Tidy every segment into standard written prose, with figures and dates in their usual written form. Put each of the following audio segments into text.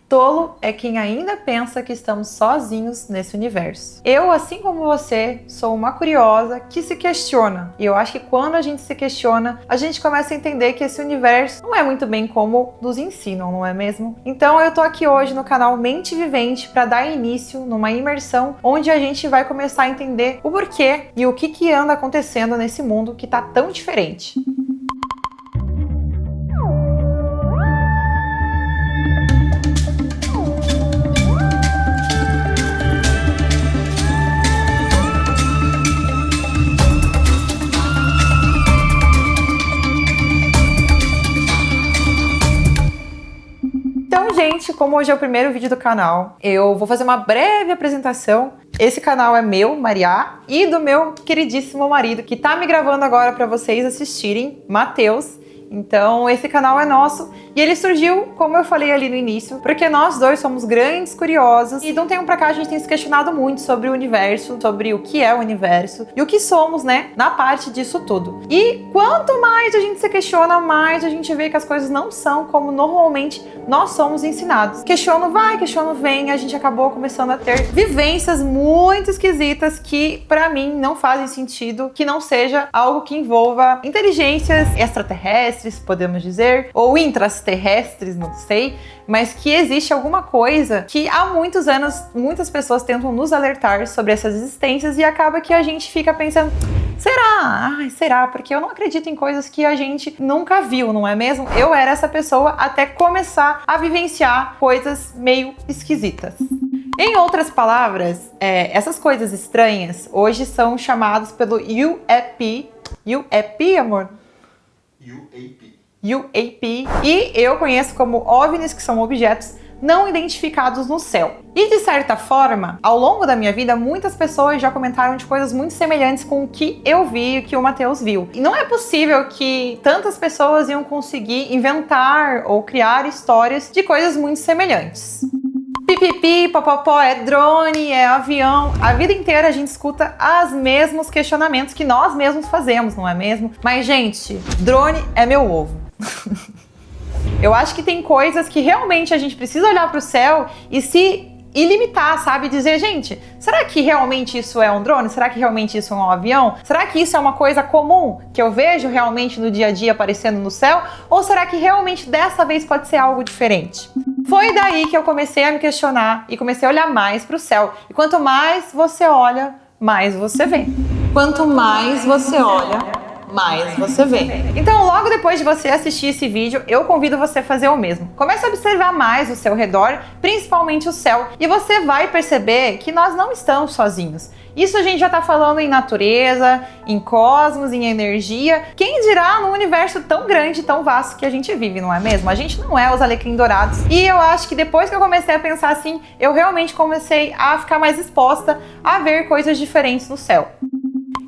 Tolo é quem ainda pensa que estamos sozinhos nesse universo. Eu, assim como você, sou uma curiosa que se questiona. E eu acho que quando a gente se questiona, a gente começa a entender que esse universo não é muito bem como nos ensinam, não é mesmo? Então eu tô aqui hoje no canal Mente Vivente para dar início numa imersão onde a gente vai começar a entender o porquê e o que anda acontecendo nesse mundo que tá tão diferente. Então, gente, como hoje é o primeiro vídeo do canal, eu vou fazer uma breve apresentação. Esse canal é meu, Mariá, e do meu queridíssimo marido, que tá me gravando agora para vocês assistirem, Matheus. Então, esse canal é nosso e ele surgiu, como eu falei ali no início, porque nós dois somos grandes curiosos e de um tempo pra cá a gente tem se questionado muito sobre o universo, sobre o que é o universo e o que somos, né, na parte disso tudo. E quanto mais a gente se questiona, mais a gente vê que as coisas não são como normalmente nós somos ensinados. Questiono vai, questiono vem, a gente acabou começando a ter vivências muito esquisitas que, pra mim, não fazem sentido, que não seja algo que envolva inteligências extraterrestres, podemos dizer, ou intraterrestres, não sei, mas que existe alguma coisa que há muitos anos muitas pessoas tentam nos alertar sobre essas existências e acaba que a gente fica pensando, será? Ai, será? Porque eu não acredito em coisas que a gente nunca viu, não é mesmo? Eu era essa pessoa até começar a vivenciar coisas meio esquisitas. Em outras palavras, essas coisas estranhas hoje são chamadas pelo UAP. UAP, amor? UAP. UAP, e eu conheço como OVNIs, que são objetos não identificados no céu. E de certa forma, ao longo da minha vida, muitas pessoas já comentaram de coisas muito semelhantes com o que eu vi e o que o Matheus viu. E não é possível que tantas pessoas iam conseguir inventar ou criar histórias de coisas muito semelhantes. Pipipi, popopó, é drone, é avião. A vida inteira a gente escuta os mesmos questionamentos que nós mesmos fazemos, não é mesmo? Mas, gente, drone é meu ovo. Eu acho que tem coisas que realmente a gente precisa olhar para o céu e se ilimitar, sabe? Dizer, gente, será que realmente isso é um drone? Será que realmente isso é um avião? Será que isso é uma coisa comum que eu vejo realmente no dia a dia aparecendo no céu? Ou será que realmente dessa vez pode ser algo diferente? Foi daí que eu comecei a me questionar e comecei a olhar mais para o céu. E quanto mais você olha, mais você vê. Quanto mais você olha, mais você vê. Então, logo depois de você assistir esse vídeo, eu convido você a fazer o mesmo. Comece a observar mais o seu redor, principalmente o céu, e você vai perceber que nós não estamos sozinhos. Isso a gente já tá falando em natureza, em cosmos, em energia. Quem dirá num universo tão grande, tão vasto que a gente vive, não é mesmo? A gente não é os alecrim dourados. E eu acho que depois que eu comecei a pensar assim, eu realmente comecei a ficar mais exposta a ver coisas diferentes no céu.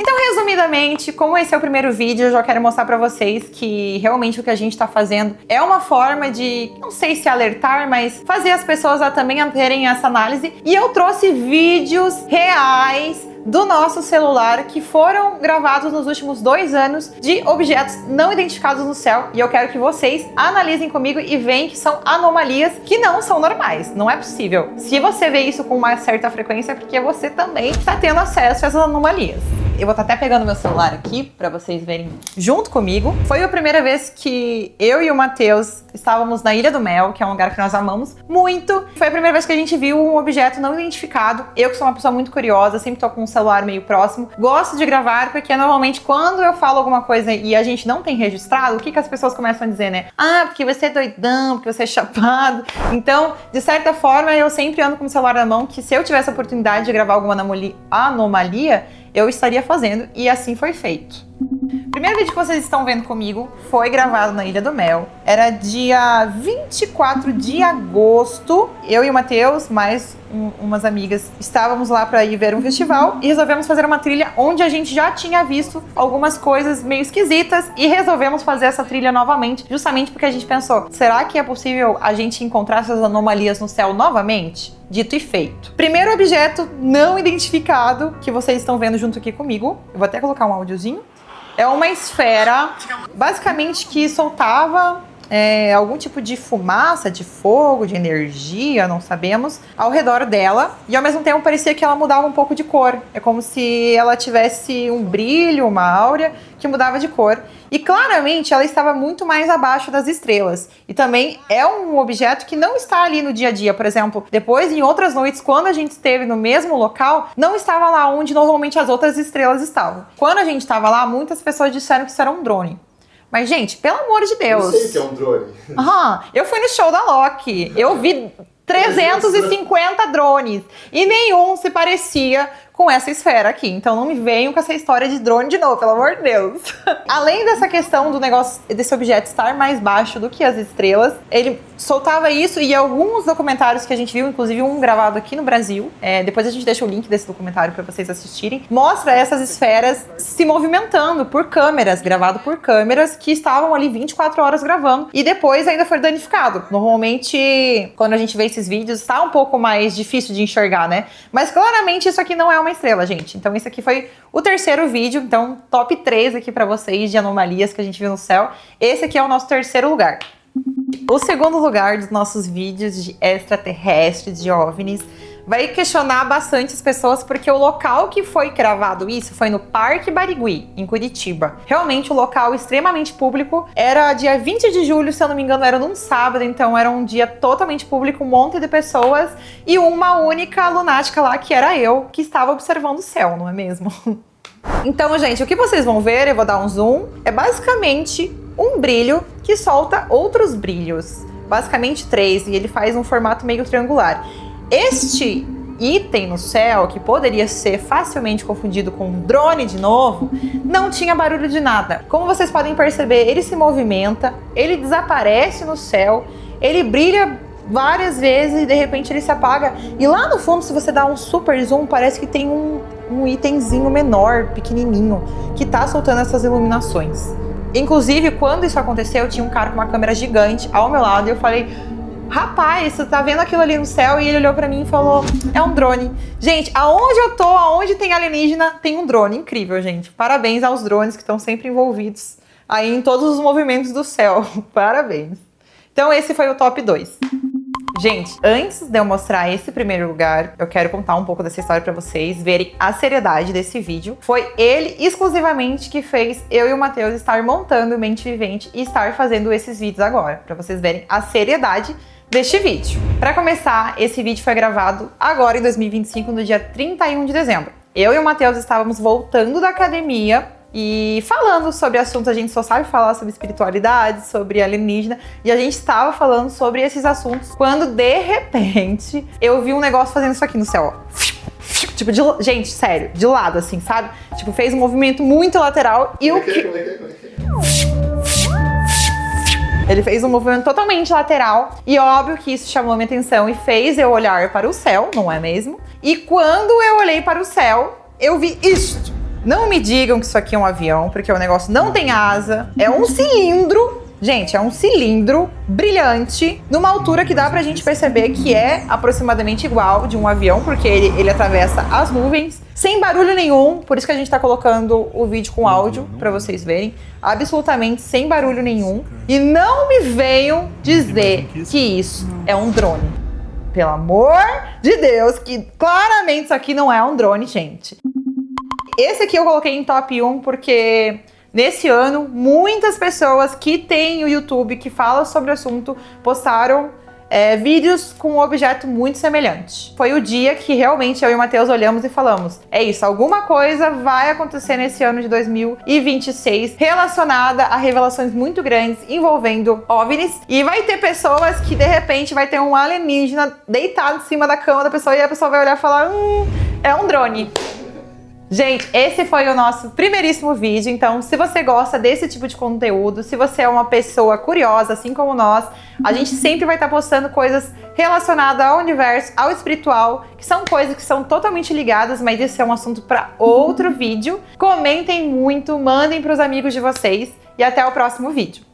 Então, resumidamente, como esse é o primeiro vídeo, eu já quero mostrar pra vocês que realmente o que a gente tá fazendo é uma forma de, não sei se alertar, mas fazer as pessoas também terem essa análise. E eu trouxe vídeos reais do nosso celular que foram gravados nos últimos 2 anos de objetos não identificados no céu, e eu quero que vocês analisem comigo e vejam que são anomalias que não são normais, não é possível. Se você vê isso com uma certa frequência é porque você também está tendo acesso a essas anomalias. Eu vou estar até pegando meu celular aqui para vocês verem junto comigo. Foi a primeira vez que eu e o Matheus estávamos na Ilha do Mel, que é um lugar que nós amamos muito. Foi a primeira vez que a gente viu um objeto não identificado. Eu, que sou uma pessoa muito curiosa, sempre tô com um celular meio próximo, gosto de gravar, porque normalmente quando eu falo alguma coisa e a gente não tem registrado, o que as pessoas começam a dizer, né? Ah, porque você é doidão, porque você é chapado. Então, de certa forma, eu sempre ando com o celular na mão, que se eu tivesse a oportunidade de gravar alguma anomalia, eu estaria fazendo, e assim foi feito. O primeiro vídeo que vocês estão vendo comigo foi gravado na Ilha do Mel. Era dia 24 de agosto. Eu e o Matheus, mais umas amigas, estávamos lá para ir ver um festival e resolvemos fazer uma trilha onde a gente já tinha visto algumas coisas meio esquisitas e resolvemos fazer essa trilha novamente, justamente porque a gente pensou, será que é possível a gente encontrar essas anomalias no céu novamente? Dito e feito. Primeiro objeto não identificado que vocês estão vendo junto aqui comigo. Eu vou até colocar um áudiozinho. É uma esfera, basicamente, que soltava algum tipo de fumaça, de fogo, de energia, não sabemos, ao redor dela. E ao mesmo tempo parecia que ela mudava um pouco de cor. É como se ela tivesse um brilho, uma áurea que mudava de cor. E claramente ela estava muito mais abaixo das estrelas. E também é um objeto que não está ali no dia a dia. Por exemplo, depois em outras noites, quando a gente esteve no mesmo local, não estava lá onde normalmente as outras estrelas estavam. Quando a gente estava lá, muitas pessoas disseram que isso era um drone. Mas, gente, pelo amor de Deus. Eu sei que é um drone. Eu fui no show da Loki. Eu vi 350 drones. E nenhum se parecia com essa esfera aqui. Então não me venham com essa história de drone de novo, pelo amor de Deus. Além dessa questão do negócio, desse objeto estar mais baixo do que as estrelas, ele soltava isso e alguns documentários que a gente viu, inclusive um gravado aqui no Brasil, depois a gente deixa o link desse documentário para vocês assistirem, mostra essas esferas se movimentando por câmeras, gravado por câmeras que estavam ali 24 horas gravando e depois ainda foi danificado. Normalmente, quando a gente vê esses vídeos, tá um pouco mais difícil de enxergar, né? Mas claramente isso aqui não é uma estrela, gente. Então esse aqui foi o terceiro vídeo, então top 3 aqui pra vocês de anomalias que a gente viu no céu. Esse aqui é o nosso terceiro lugar. O segundo lugar dos nossos vídeos de extraterrestres, de OVNIs, vai questionar bastante as pessoas, porque o local que foi gravado isso foi no Parque Barigui, em Curitiba. Realmente, o local extremamente público. Era dia 20 de julho, se eu não me engano, era num sábado, então era um dia totalmente público, um monte de pessoas e uma única lunática lá, que era eu, que estava observando o céu, não é mesmo? Então, gente, o que vocês vão ver, eu vou dar um zoom, é basicamente um brilho que solta outros brilhos. Basicamente 3, e ele faz um formato meio triangular. Este item no céu, que poderia ser facilmente confundido com um drone de novo, não tinha barulho de nada. Como vocês podem perceber, ele se movimenta, ele desaparece no céu, ele brilha várias vezes e de repente ele se apaga. E lá no fundo, se você dá um super zoom, parece que tem um itemzinho menor, pequenininho, que tá soltando essas iluminações. Inclusive, quando isso aconteceu, tinha um cara com uma câmera gigante ao meu lado e eu falei: rapaz, você tá vendo aquilo ali no céu? E ele olhou pra mim e falou: é um drone. Gente, aonde eu tô, aonde tem alienígena, tem um drone. Incrível, gente. Parabéns aos drones que estão sempre envolvidos aí em todos os movimentos do céu. Parabéns. Então esse foi o top 2. Gente, antes de eu mostrar esse primeiro lugar, eu quero contar um pouco dessa história pra vocês verem a seriedade desse vídeo. Foi ele exclusivamente que fez eu e o Matheus estar montando o Mente Vivente e estar fazendo esses vídeos agora, pra vocês verem a seriedade deste vídeo. Pra começar, esse vídeo foi gravado agora em 2025, no dia 31 de dezembro. Eu e o Matheus estávamos voltando da academia e falando sobre assuntos, a gente só sabe falar sobre espiritualidade, sobre alienígena, e a gente estava falando sobre esses assuntos, quando de repente eu vi um negócio fazendo isso aqui no céu, ó. Tipo, gente, sério, de lado assim, sabe? Tipo, fez um movimento muito lateral e o que... Ele fez um movimento totalmente lateral e óbvio que isso chamou minha atenção e fez eu olhar para o céu, não é mesmo? E quando eu olhei para o céu, eu vi isto. Não me digam que isso aqui é um avião, porque o negócio não tem asa, é um cilindro. Gente, é um cilindro brilhante, numa altura que dá pra gente perceber que é aproximadamente igual de um avião, porque ele atravessa as nuvens, sem barulho nenhum, por isso que a gente tá colocando o vídeo com áudio, pra vocês verem, absolutamente sem barulho nenhum. E não me venham dizer que isso é um drone. Pelo amor de Deus, que claramente isso aqui não é um drone, gente. Esse aqui eu coloquei em top 1 porque nesse ano muitas pessoas que têm o YouTube, que falam sobre o assunto, postaram vídeos com um objeto muito semelhante. Foi o dia que realmente eu e o Matheus olhamos e falamos: é isso, alguma coisa vai acontecer nesse ano de 2026 relacionada a revelações muito grandes envolvendo OVNIs, e vai ter pessoas que de repente vai ter um alienígena deitado em cima da cama da pessoa e a pessoa vai olhar e falar: é um drone. Gente, esse foi o nosso primeiríssimo vídeo, então se você gosta desse tipo de conteúdo, se você é uma pessoa curiosa, assim como nós, a gente sempre vai estar postando coisas relacionadas ao universo, ao espiritual, que são coisas que são totalmente ligadas, mas esse é um assunto para outro vídeo. Comentem muito, mandem para os amigos de vocês e até o próximo vídeo.